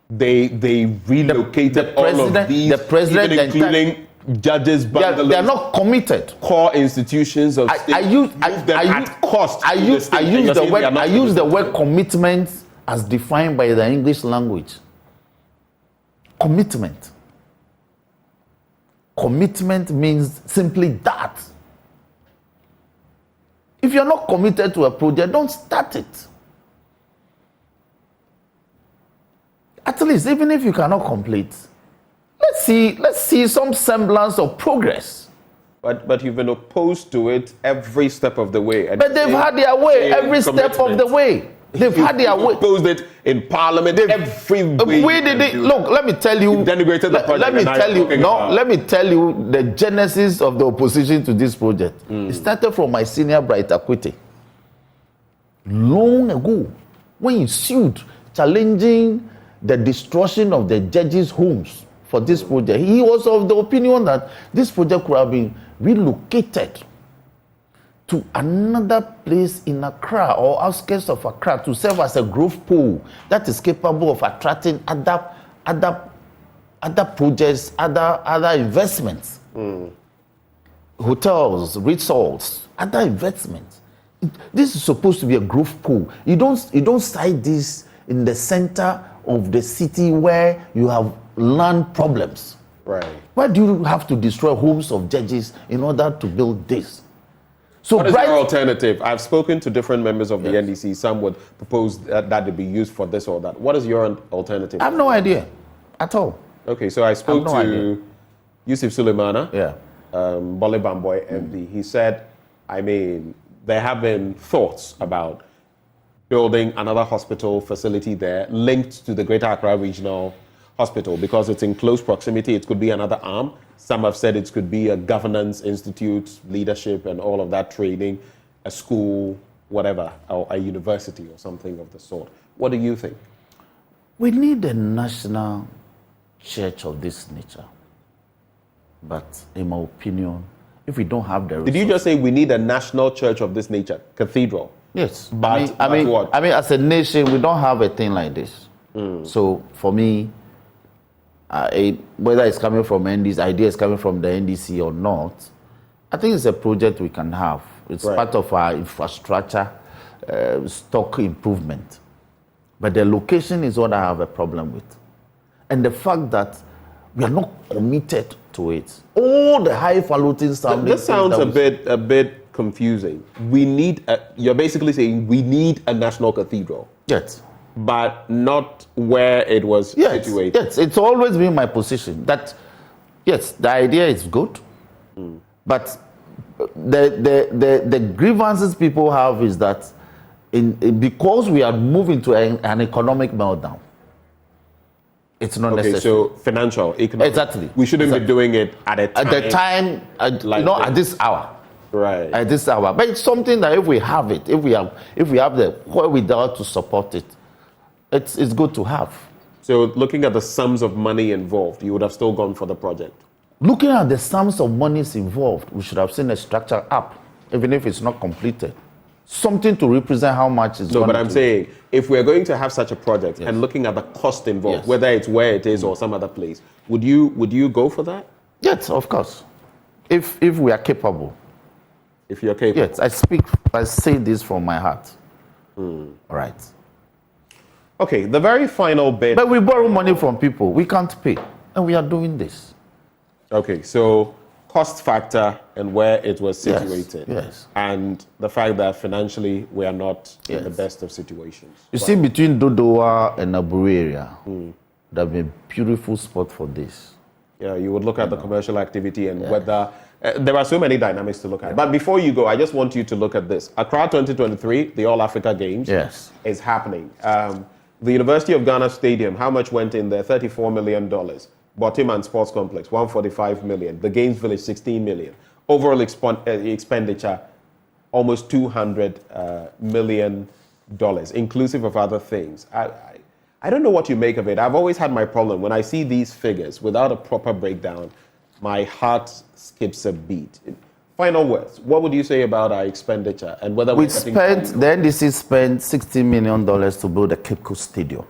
They relocated all of these, the president, even including judges, they are not committed. Core institutions of state. I use the word commitment as defined by the English language. Commitment. Commitment means simply that. If you're not committed to a project, don't start it. At least, even if you cannot complete, let's see some semblance of progress. But you've been opposed to it every step of the way. But they've had their way every step of the way. They've had their way. Opposed it in Parliament every way. We did it. Look, let me tell you. Denigrated the project. Let me tell you. No, let me tell you the genesis of the opposition to this project. It started from my senior Bright Akwete. Long ago, when he sued, challenging the destruction of the judges' homes for this project, he was of the opinion that this project could have been relocated to another place in Accra or outskirts of Accra to serve as a growth pool that is capable of attracting other projects, other investments, hotels, resorts, other investments. This is supposed to be a growth pool. You don't cite this in the center of the city where you have land problems. Right. Why do you have to destroy homes of judges in order to build this? So what is your alternative? I've spoken to different members of the NDC. Some would propose that it be used for this or that. What is your alternative? I have no idea at all. Okay, so I spoke to Yusuf Suleimana, Bole Bamboy MD. He said, there have been thoughts about building another hospital facility there linked to the Greater Accra Regional Hospital because it's in close proximity. It could be another arm. Some have said it could be a governance institute, leadership and all of that training, a school, whatever, or a university or something of the sort. What do you think? We need a national church of this nature. But in my opinion, if we don't have the resources... Did you just say we need a national church of this nature? Cathedral? Yes. But what? I mean, as a nation, we don't have a thing like this. So for me, whether it's coming from NDC, idea is coming from the NDC or not, I think it's a project we can have. It's part of our infrastructure, stock improvement. But the location is what I have a problem with. And the fact that we are not committed to it. All the highfalutin sounding. This sounds a bit confusing. You're basically saying we need a national cathedral. Yes. But not where it was situated. Yes, it's always been my position that, yes, the idea is good, but the grievances people have is that because we are moving to an economic meltdown, it's not necessary. So financial, economic. Exactly. We shouldn't be doing it at a time. At this hour. Right. At this hour. But it's something that if we have it, if we have the wherewithal to support it, it's good to have. So looking at the sums of money involved, you would have still gone for the project? Looking at the sums of monies involved, we should have seen a structure up, even if it's not completed. Something to represent how much is going to... No, but I'm saying, if we're going to have such a project and looking at the cost involved, whether it's where it is or some other place, would you go for that? Yes, of course. If we are capable. If you're capable? Yes, I say this from my heart. All right. Okay, the very final bit... But we borrow money from people. We can't pay. And we are doing this. Okay, so cost factor and where it was situated. Yes. And the fact that financially we are not in the best of situations. You see, between Dodowa and Aburu area, there have been a beautiful spot for this. Yeah, you would look at the commercial activity and whether... there are so many dynamics to look at. But before you go, I just want you to look at this. Accra 2023, the All Africa Games, is happening. The University of Ghana Stadium, how much went in there? $34 million. Botiman Sports Complex, $145 million. The Games Village, $16 million. Overall expenditure, almost $200 million, inclusive of other things. I don't know what you make of it. I've always had my problem. When I see these figures without a proper breakdown, my heart skips a beat. Final words. What would you say about our expenditure and whether the NDC spent $60 million to build a Cape Coast Stadium.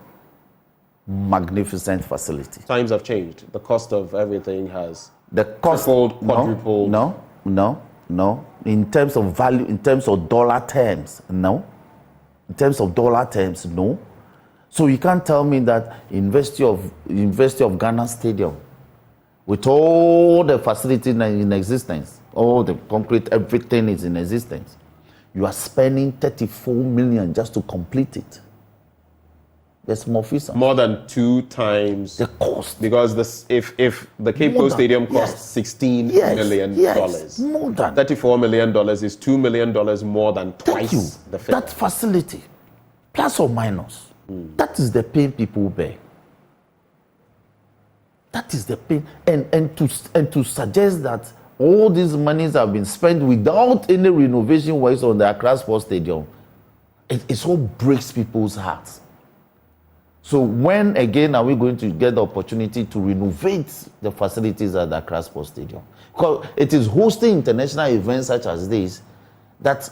Magnificent facility. Times have changed. The cost of everything has tripled, quadrupled. No. In terms of value, in terms of dollar terms, no. In terms of dollar terms, no. So you can't tell me that University of Ghana Stadium, with all the facilities in existence, all the concrete, everything is in existence, you are spending $34 million just to complete it. the small fees. More than 2 times the cost. Because if the Cape Coast Stadium costs $16 million, more than $34 million is $2 million more than twice the figure. That facility, plus or minus, that is the pain people bear. That is the pain, and to suggest that all these monies have been spent without any renovation works on the Accra Sports Stadium, it all breaks people's hearts. So when again are we going to get the opportunity to renovate the facilities at the Accra Sports Stadium? Because it is hosting international events such as this that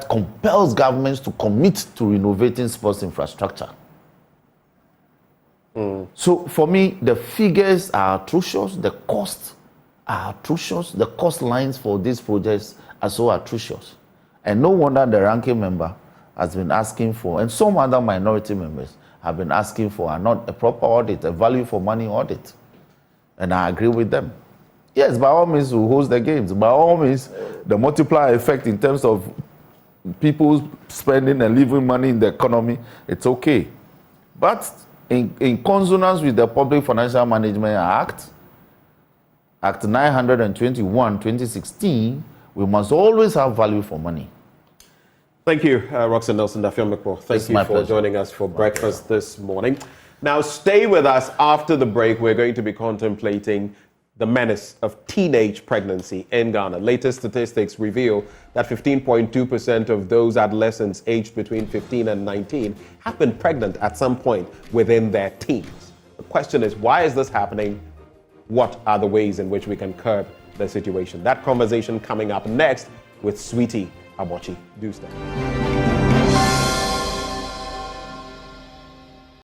compels governments to commit to renovating sports infrastructure. So for me, the figures are atrocious, the costs are atrocious, the cost lines for these projects are so atrocious. And no wonder the ranking member has been asking for, and some other minority members have been asking for a proper audit, a value for money audit. And I agree with them. Yes, by all means, we'll host the games. By all means, the multiplier effect in terms of people spending and leaving money in the economy, it's okay. But in consonance with the Public Financial Management Act, Act 921, 2016, we must always have value for money. Thank you, Roxanne Nelson Dafeamakpor. Thank you for joining us for breakfast this morning. Now, stay with us after the break. We're going to be contemplating the menace of teenage pregnancy in Ghana. Latest statistics reveal that 15.2% of those adolescents aged between 15 and 19 have been pregnant at some point within their teens. The question is, why is this happening? What are the ways in which we can curb the situation? That conversation coming up next with Sweetie Abochi. Do stay.